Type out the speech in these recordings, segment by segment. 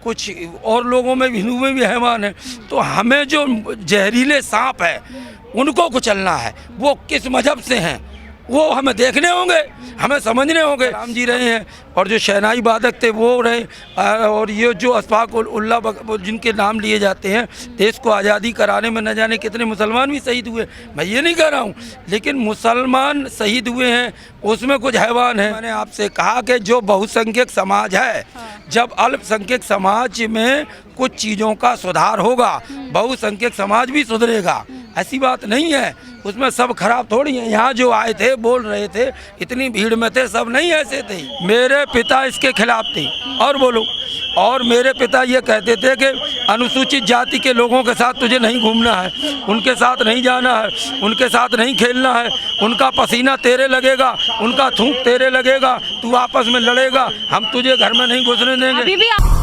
कुछ और लोगों में हिंदुओं में भी हैवान है। तो हमें जो जहरीले सांप है उनको कुचलना है। वो किस मजहब से हैं वो हमें देखने होंगे, हमें समझने होंगे। राम जी रहे हैं और जो शहनाई वादक थे वो रहे, और ये जो अशफाक उल्ला जिनके नाम लिए जाते हैं, देश को आज़ादी कराने में न जाने कितने मुसलमान भी शहीद हुए, मैं ये नहीं कह रहा हूँ, लेकिन मुसलमान शहीद हुए हैं उसमें कुछ हैवान है। मैंने आपसे कहा कि जो बहुसंख्यक समाज है, जब अल्पसंख्यक समाज में कुछ चीज़ों का सुधार होगा, बहुसंख्यक समाज भी सुधरेगा। ऐसी बात नहीं है, उसमें सब खराब थोड़ी है। यहाँ जो आए थे बोल रहे थे, इतनी भीड़ में थे, सब नहीं ऐसे थे। मेरे पिता इसके खिलाफ थे। और बोलो, और मेरे पिता ये कहते थे कि अनुसूचित जाति के लोगों के साथ तुझे नहीं घूमना है, उनके साथ नहीं जाना है, उनके साथ नहीं खेलना है, उनका पसीना तेरे लगेगा, उनका थूक तेरे लगेगा, तू आपस में लड़ेगा, हम तुझे घर में नहीं घुसने देंगे।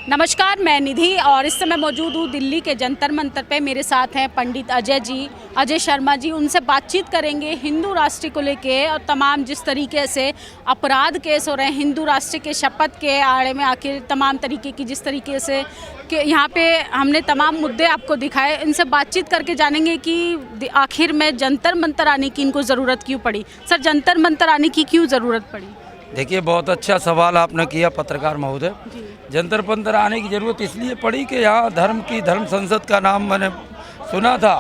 नमस्कार, मैं निधि और इस समय मौजूद हूँ दिल्ली के जंतर मंतर पे। मेरे साथ हैं पंडित अजय शर्मा जी। उनसे बातचीत करेंगे हिंदू राष्ट्र को लेके और तमाम जिस तरीके से अपराध केस हो रहे हैं हिंदू राष्ट्र के शपथ के आड़े में आखिर तमाम तरीके की जिस तरीके से कि यहाँ पे हमने तमाम मुद्दे आपको दिखाए। इनसे बातचीत करके जानेंगे कि आखिर में जंतर मंतर आने की इनको ज़रूरत क्यों पड़ी। सर, जंतर मंतर आने की क्यों ज़रूरत पड़ी? देखिए, बहुत अच्छा सवाल आपने किया पत्रकार महोदय। जंतर मंतर आने की ज़रूरत इसलिए पड़ी कि यहाँ धर्म संसद का नाम मैंने सुना था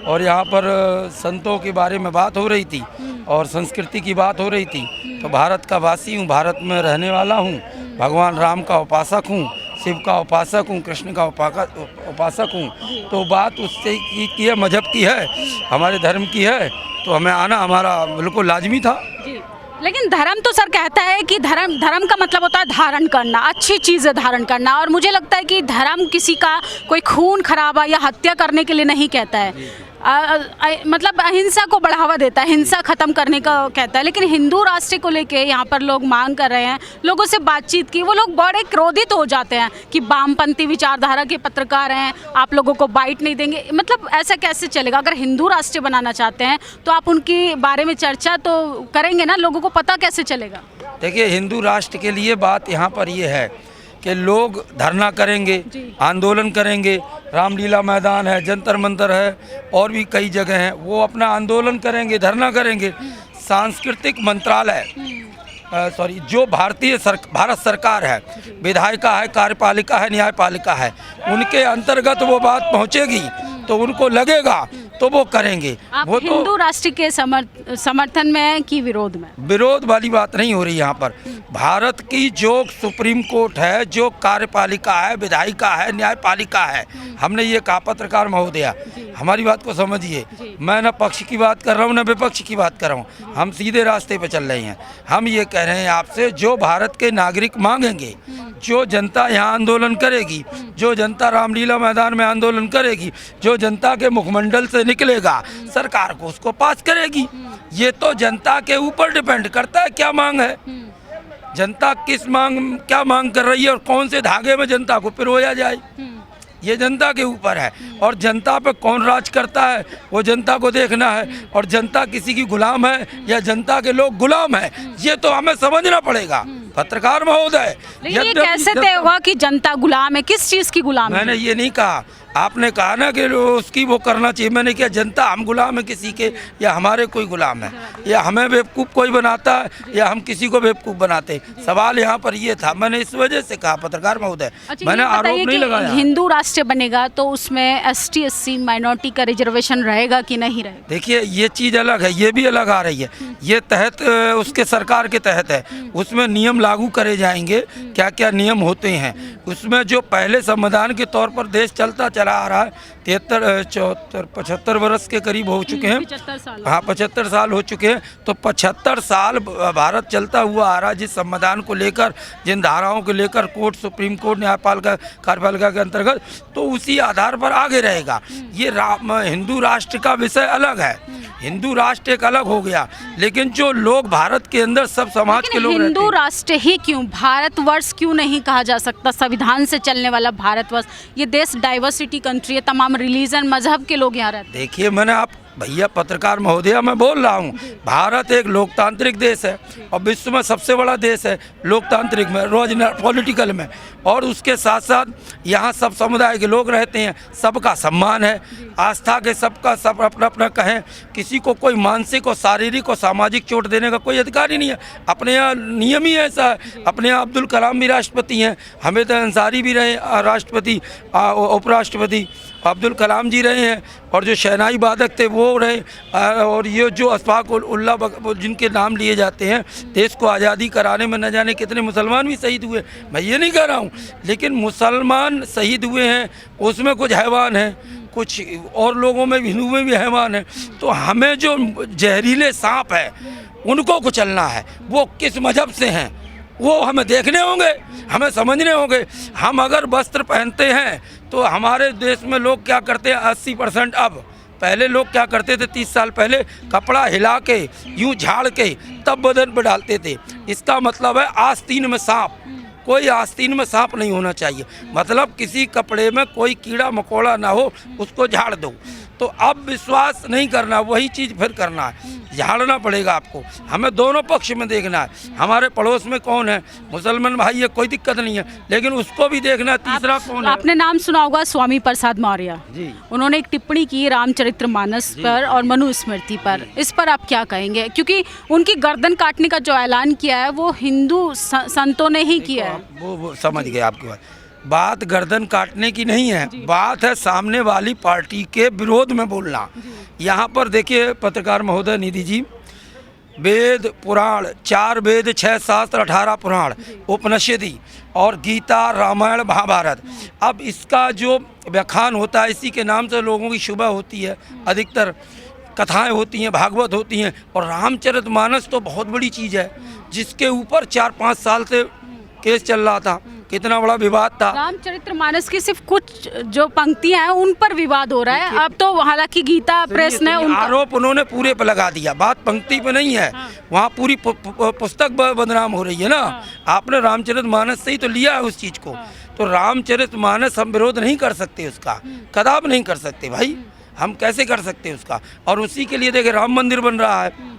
और यहाँ पर संतों के बारे में बात हो रही थी और संस्कृति की बात हो रही थी। तो भारत का वासी हूँ, भारत में रहने वाला हूँ, भगवान राम का उपासक हूँ, शिव का उपासक हूँ, कृष्ण का उपासक हूँ। तो बात उससे की है, मजहब की है, हमारे धर्म की है, तो हमें आना हमारा बिल्कुल लाजमी था। लेकिन धर्म तो सर कहता है कि धर्म का मतलब होता है धारण करना, अच्छी चीज़ें धारण करना। और मुझे लगता है कि धर्म किसी का कोई खून खराबा या हत्या करने के लिए नहीं कहता है। मतलब अहिंसा को बढ़ावा देता है, हिंसा खत्म करने का कहता है। लेकिन हिंदू राष्ट्र को लेके यहाँ पर लोग मांग कर रहे हैं, लोगों से बातचीत की, वो लोग बड़े क्रोधित हो जाते हैं कि वामपंथी विचारधारा के पत्रकार हैं, आप लोगों को बाइट नहीं देंगे। मतलब ऐसा कैसे चलेगा? अगर हिंदू राष्ट्र बनाना चाहते हैं तो आप उनके बारे में चर्चा तो करेंगे ना, लोगों को पता कैसे चलेगा? देखिए, हिंदू राष्ट्र के लिए बात यहाँ पर ये है कि लोग धरना करेंगे, आंदोलन करेंगे, रामलीला मैदान है, जंतर मंतर है और भी कई जगह हैं, वो अपना आंदोलन करेंगे, धरना करेंगे। सांस्कृतिक मंत्रालय जो भारत सरकार है, विधायिका है, कार्यपालिका है, न्यायपालिका है, उनके अंतर्गत वो बात पहुँचेगी तो उनको लगेगा तो वो करेंगे। आप वो हिंदू तो राष्ट्र के समर्थन में कि विरोध में? विरोध वाली बात नहीं हो रही यहाँ पर। भारत की जो सुप्रीम कोर्ट है, जो कार्यपालिका है, विधायिका है, न्यायपालिका है, हमने ये कहा पत्रकार महोदया, हमारी बात को समझिए। मैं न पक्ष की बात कर रहा हूँ न विपक्ष की बात कर रहा हूँ, हम सीधे रास्ते पे चल रहे हैं। हम ये कह रहे हैं आपसे, जो भारत के नागरिक मांगेंगे, जो जनता यहाँ आंदोलन करेगी, जो जनता रामलीला मैदान में आंदोलन करेगी, जो जनता के मुखमंडल से निकलेगा, सरकार को उसको पास करेगी। ये तो जनता के ऊपर डिपेंड करता है क्या मांग है, जनता क्या मांग कर रही है और कौन से धागे में जनता को पिरोया जाए, ये जनता के ऊपर है। और जनता पे कौन राज करता है वो जनता को देखना है। और जनता किसी की गुलाम है या जनता के लोग गुलाम है, ये तो हमें समझना पड़ेगा पत्रकार महोदय। ये कैसे तय हुआ कि जनता गुलाम है? किस चीज़ की गुलाम है? मैंने ये नहीं कहा, आपने कहा ना कि उसकी वो करना चाहिए। मैंने क्या जनता हम गुलाम है किसी के, या हमारे कोई गुलाम है, या हमें बेवकूफ़ कोई बनाता है, या हम किसी को बेवकूफ़ बनाते? सवाल यहाँ पर ये था, मैंने इस वजह से कहा पत्रकार महोदय, मैंने आरोप नहीं लगाया। हिंदू राष्ट्र बनेगा तो उसमें ST SC माइनॉरिटी का रिजर्वेशन रहेगा कि नहीं रहेगा? देखिए, ये चीज़ अलग है, ये भी अलग आ रही है। ये तहत उसके सरकार के तहत है, उसमें नियम लागू करे जाएंगे। क्या क्या नियम होते हैं उसमें, जो पहले संविधान के तौर पर देश चलता चला आ रहा है, 75 वर्ष के करीब हो चुके हैं। 75 साल। हाँ, 75 साल हो चुके हैं। तो 75 साल भारत चलता हुआ आ रहा है, जिस संविधान को लेकर, जिन धाराओं को लेकर कोर्ट, सुप्रीम कोर्ट, न्यायपालिका, कार्यपालिका के अंतर्गत, तो उसी आधार पर आगे रहेगा। ये हिंदू राष्ट्र का विषय अलग है, हिंदू राष्ट्र एक अलग हो गया। लेकिन जो लोग भारत के अंदर सब समाज के लोग हिंदू राष्ट्र ही क्यों, भारतवर्ष क्यों नहीं कहा जा सकता? संविधान से चलने वाला भारतवर्ष, ये देश डाइवर्सिटी कंट्री है, तमाम रिलीजन मजहब के लोग यहाँ रहते हैं। देखिए, मैंने भैया पत्रकार महोदया, मैं बोल रहा हूँ, भारत एक लोकतांत्रिक देश है और विश्व में सबसे बड़ा देश है लोकतांत्रिक में, पॉलिटिकल में, और उसके साथ साथ यहाँ सब समुदाय के लोग रहते हैं, सबका सम्मान है, आस्था के सबका सब अपना अपना कहें, किसी को कोई मानसिक और शारीरिक और सामाजिक चोट देने का कोई अधिकार ही नहीं है। अपने यहाँ नियम ही ऐसा है। अपने यहाँ अब्दुल कलाम भी राष्ट्रपति हैं, हमीद अंसारी भी रहे राष्ट्रपति, उपराष्ट्रपति अब्दुल कलाम जी रहे हैं, और जो शहनाई वादक थे वो रहे, और ये जो अशफाक उल्ला जिनके नाम लिए जाते हैं, देश को आज़ादी कराने में न जाने कितने मुसलमान भी शहीद हुए। मैं ये नहीं कह रहा हूँ, लेकिन मुसलमान शहीद हुए हैं, उसमें कुछ हैवान हैं, कुछ और लोगों में हिंदुओं में भी हैवान है। तो हमें जो जहरीले सांप है उनको कुचलना है। वो किस मजहब से हैं वो हमें देखने होंगे, हमें समझने होंगे। हम अगर वस्त्र पहनते हैं तो हमारे देश में लोग क्या करते हैं, 80% अब, पहले लोग क्या करते थे 30 साल पहले, कपड़ा हिला के यूं झाड़ के तब बदन पर डालते थे। इसका मतलब है आस्तीन में सांप, कोई आस्तीन में सांप नहीं होना चाहिए। मतलब किसी कपड़े में कोई कीड़ा मकोड़ा ना हो, उसको झाड़ दो। तो अब विश्वास नहीं करना, वही चीज़ फिर करना है, झाड़ना पड़ेगा आपको। हमें दोनों पक्ष में देखना है। हमारे पड़ोस में कौन है, मुसलमान भाई है, कोई दिक्कत नहीं है, लेकिन उसको भी देखना है, तीसरा कौन है। आपने नाम सुना होगा स्वामी प्रसाद मौर्य जी, उन्होंने एक टिप्पणी की रामचरितमानस पर और मनुस्मृति पर। इस पर आप क्या कहेंगे? क्योंकि उनकी गर्दन काटने का जो ऐलान किया है वो हिंदू संतों ने ही किया है। वो समझ गए आपकी बात गर्दन काटने की नहीं है, बात है सामने वाली पार्टी के विरोध में बोलना। यहाँ पर देखिए पत्रकार महोदय निधि जी, वेद पुराण, 4 वेद, 6 शास्त्र, 18 पुराण, उपनिषदि और गीता, रामायण, महाभारत, अब इसका जो व्याख्यान होता है इसी के नाम से लोगों की शुभ होती है, अधिकतर कथाएं होती हैं, भागवत होती हैं। और रामचरितमानस तो बहुत बड़ी चीज़ है, जिसके ऊपर 4-5 साल से केस चल रहा था, कितना बड़ा विवाद था। रामचरितमानस की सिर्फ कुछ जो पंक्तियां हैं उन पर विवाद हो रहा है। अब तो हालांकि गीता प्रेस ने आरोप उन्होंने पूरे पे लगा दिया, बात पंक्ति पे नहीं है। हाँ। वहाँ पूरी पुस्तक बदनाम हो रही है ना। हाँ। आपने रामचरितमानस से ही तो लिया है उस चीज़ को। हाँ। तो रामचरितमानस हम विरोध नहीं कर सकते उसका, कदाप नहीं कर सकते भाई, हम कैसे कर सकते उसका। और उसी के लिए देखिए राम मंदिर बन रहा है।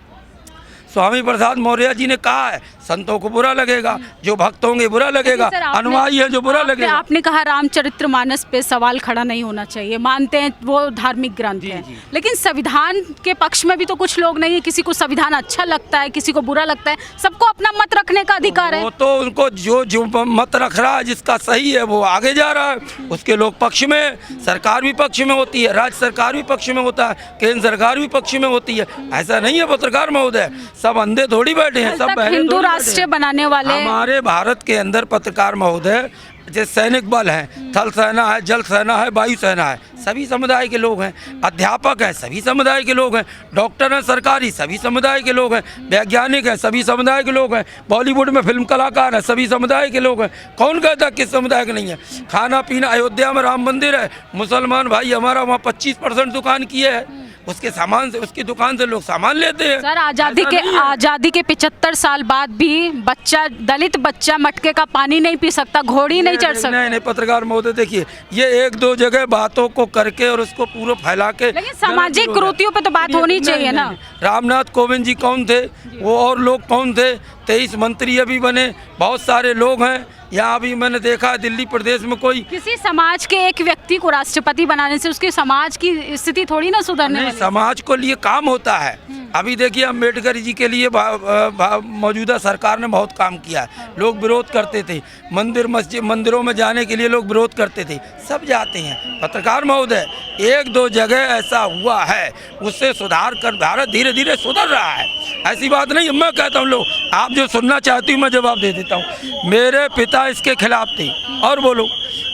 स्वामी प्रसाद मौर्य जी ने कहा है, संतों को बुरा लगेगा, जो भक्त होंगे बुरा लगेगा, अनुयायी है जो बुरा लगेगा। आपने कहा रामचरितमानस पे सवाल खड़ा नहीं होना चाहिए, मानते हैं वो धार्मिक ग्रंथ है, लेकिन संविधान के पक्ष में भी तो कुछ लोग नहीं है। किसी को संविधान अच्छा लगता है, किसी को बुरा लगता है, सबको अपना मत रखने का अधिकार है। वो तो उनको जो मत रख रहा है, जिसका सही है वो आगे जा रहा है, उसके लोग पक्ष में, सरकार भी पक्ष में होती है, राज्य सरकार भी पक्ष में होता है, केंद्र सरकार भी पक्ष में होती है। ऐसा नहीं है पत्रकार महोदय, सब अंधे थोड़ी बैठे हैं, सब हिंदू राष्ट्र बनाने वाले। हमारे भारत के अंदर पत्रकार महोदय जैसे सैनिक बल है, थल सेना है, जल सेना है, वायु सेना है, सभी समुदाय के लोग हैं। अध्यापक हैं, सभी समुदाय के लोग हैं। डॉक्टर हैं सरकारी, सभी समुदाय के लोग हैं। वैज्ञानिक हैं, सभी समुदाय के लोग हैं। बॉलीवुड में फिल्म कलाकार हैं, सभी समुदाय के लोग हैं। कौन कहता किस समुदाय के नहीं है? खाना पीना, अयोध्या में राम मंदिर है, मुसलमान भाई हमारा वहाँ 25% दुकान किए है, उसके सामान से, उसकी दुकान से लोग सामान लेते हैं। सर आज़ादी के 75 साल बाद भी बच्चा, दलित बच्चा मटके का पानी नहीं पी सकता, घोड़ी नहीं चढ़ सकता। नहीं पत्रकार महोदय देखिए, ये 1-2 जगह बातों को करके और उसको पूरा फैला के, लेकिन सामाजिक कुरीतियों पे तो बात होनी चाहिए ना। रामनाथ कोविंद जी कौन थे, वो और लोग कौन थे? 23 मंत्री अभी बने, बहुत सारे लोग हैं। यहाँ भी मैंने देखा दिल्ली प्रदेश में कोई, किसी समाज के एक व्यक्ति को राष्ट्रपति बनाने से उसके समाज की स्थिति थोड़ी ना सुधरने वाली। समाज को लिए काम होता है। अभी देखिए अम्बेडकर जी के लिए मौजूदा सरकार ने बहुत काम किया है। लोग विरोध करते थे, मंदिरों में जाने के लिए लोग विरोध करते थे, सब जाते हैं। पत्रकार महोदय 1-2 जगह ऐसा हुआ है, उससे सुधार कर भारत धीरे धीरे सुधर रहा है। ऐसी बात नहीं, मैं कहता हूँ लोग, आप जो सुनना चाहती हूँ मैं जवाब दे देता हूँ। मेरे पिता इसके खिलाफ थे, और बोलो,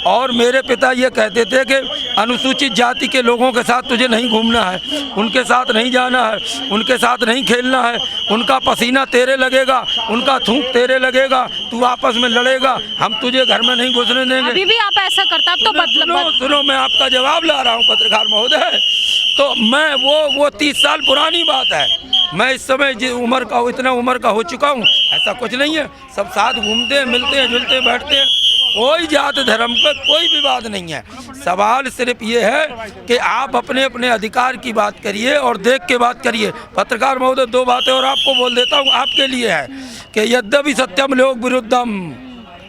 और मेरे पिता ये कहते थे कि अनुसूचित जाति के लोगों के साथ तुझे नहीं घूमना है, उनके साथ नहीं जाना है, उनके साथ नहीं खेलना है, उनका पसीना तेरे लगेगा, उनका थूक तेरे लगेगा, तू आपस में लड़ेगा, हम तुझे घर में नहीं घुसने देंगे। अभी भी आप ऐसा करता तो मतलब सुनो मैं आपका जवाब ला रहा हूँ पत्रकार महोदय। तो मैं वो 30 साल पुरानी बात है। मैं इस समय उम्र का, इतना उम्र का हो चुका हूँ, ऐसा कुछ नहीं है। सब साथ घूमते हैं, मिलते हैं, जुलते हैं, बैठते हैं, कोई जात धर्म का कोई विवाद नहीं है। सवाल सिर्फ ये है कि आप अपने अपने अधिकार की बात करिए और देख के बात करिए। पत्रकार महोदय, दो बातें और आपको बोल देता हूँ, आपके लिए है कि यद्यपि सत्यम लोक विरुद्धम,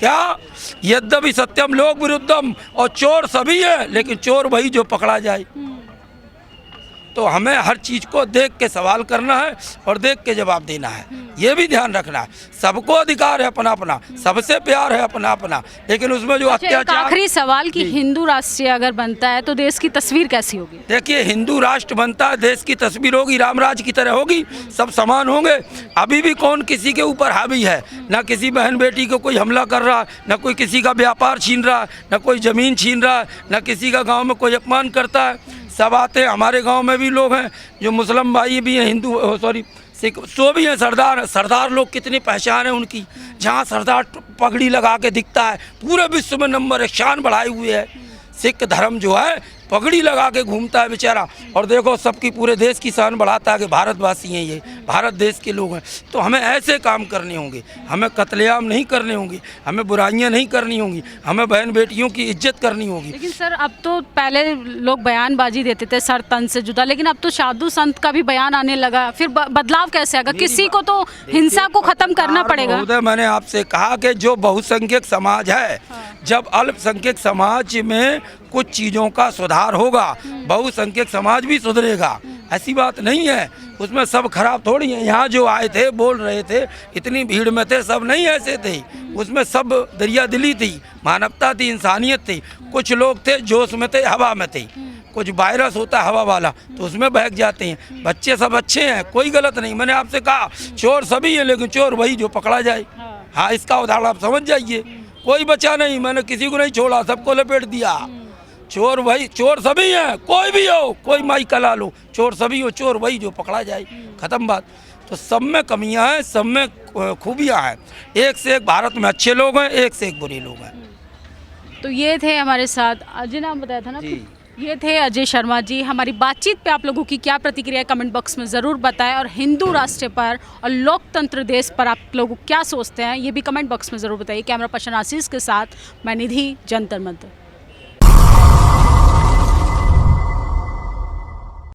क्या यद्यपि सत्यम लोक विरुद्धम, और चोर सभी है लेकिन चोर वही जो पकड़ा जाए। तो हमें हर चीज़ को देख के सवाल करना है और देख के जवाब देना है, ये भी ध्यान रखना है। सबको अधिकार है अपना अपना, सबसे प्यार है अपना अपना, लेकिन उसमें जो अच्छा, एक अत्याचार। आखिरी सवाल कि हिंदू राष्ट्र अगर बनता है तो देश की तस्वीर कैसी होगी? देखिए, हिंदू राष्ट्र बनता है, देश की तस्वीर होगी रामराज की तरह होगी, सब समान होंगे। अभी भी कौन किसी के ऊपर हावी है? ना किसी बहन बेटी को कोई हमला कर रहा है, ना कोई किसी का व्यापार छीन रहा है, ना कोई ज़मीन छीन रहा है, ना किसी का गाँव में कोई अपमान करता है। सब आते हैं। हमारे गांव में भी लोग हैं जो मुस्लिम भाई भी हैं, हिंदू सॉरी सिख सो भी हैं। सरदार लोग कितनी पहचान है उनकी। जहां सरदार पगड़ी लगा के दिखता है, पूरे विश्व में नंबर 1 शान बढ़ाए हुए है। सिख धर्म जो है पगड़ी लगा के घूमता है बेचारा, और देखो सबकी पूरे देश की शान बढ़ाता है कि भारतवासी हैं, ये भारत देश के लोग हैं। तो हमें ऐसे काम करने होंगे, हमें कत्लेआम नहीं करने होंगे, हमें बुराइयां नहीं करनी होंगी, हमें बहन बेटियों की इज्जत करनी होगी। लेकिन सर, अब तो पहले लोग बयानबाजी देते थे सर तन से जुदा, लेकिन अब तो साधु संत का भी बयान आने लगा। फिर बदलाव कैसे आएगा? किसी को तो हिंसा को खत्म करना पड़ेगा। मैंने आपसे कहा कि जो बहुसंख्यक समाज है, जब अल्पसंख्यक समाज में कुछ चीज़ों का सुधार होगा, बहुसंख्यक समाज भी सुधरेगा। ऐसी बात नहीं है, उसमें सब खराब थोड़ी है। यहाँ जो आए थे बोल रहे थे, इतनी भीड़ में थे, सब नहीं ऐसे थे। उसमें सब दरिया दिली थी, मानवता थी, इंसानियत थी। कुछ लोग थे जोश में थे, हवा में थे। कुछ वायरस होता है हवा वाला, तो उसमें बहक जाते हैं। बच्चे सब अच्छे हैं, कोई गलत नहीं। मैंने आपसे कहा चोर सभी हैं लेकिन चोर वही जो पकड़ा जाए। हाँ, इसका उदाहरण आप समझ जाइए। कोई बचा नहीं, मैंने किसी को नहीं छोड़ा, सबको लपेट दिया। चोर वही, चोर सभी हैं, कोई भी हो, कोई माई कला लो, चोर सभी हो, चोर वही जो पकड़ा जाए, खत्म बात। तो सब में कमियां हैं, सब में खूबियां हैं। एक से एक भारत में अच्छे लोग हैं, एक से एक बुरे लोग हैं। तो ये थे हमारे साथ, अजय नाम बताया था ना, ये थे अजय शर्मा जी। हमारी बातचीत पे आप लोगों की क्या प्रतिक्रिया है कमेंट बॉक्स में ज़रूर बताएं, और हिंदू राष्ट्र पर और लोकतंत्र देश पर आप लोग क्या सोचते हैं ये भी कमेंट बॉक्स में ज़रूर बताइए। कैमरा पर्सन आशीष के साथ मैं निधि, जंतर मंतर।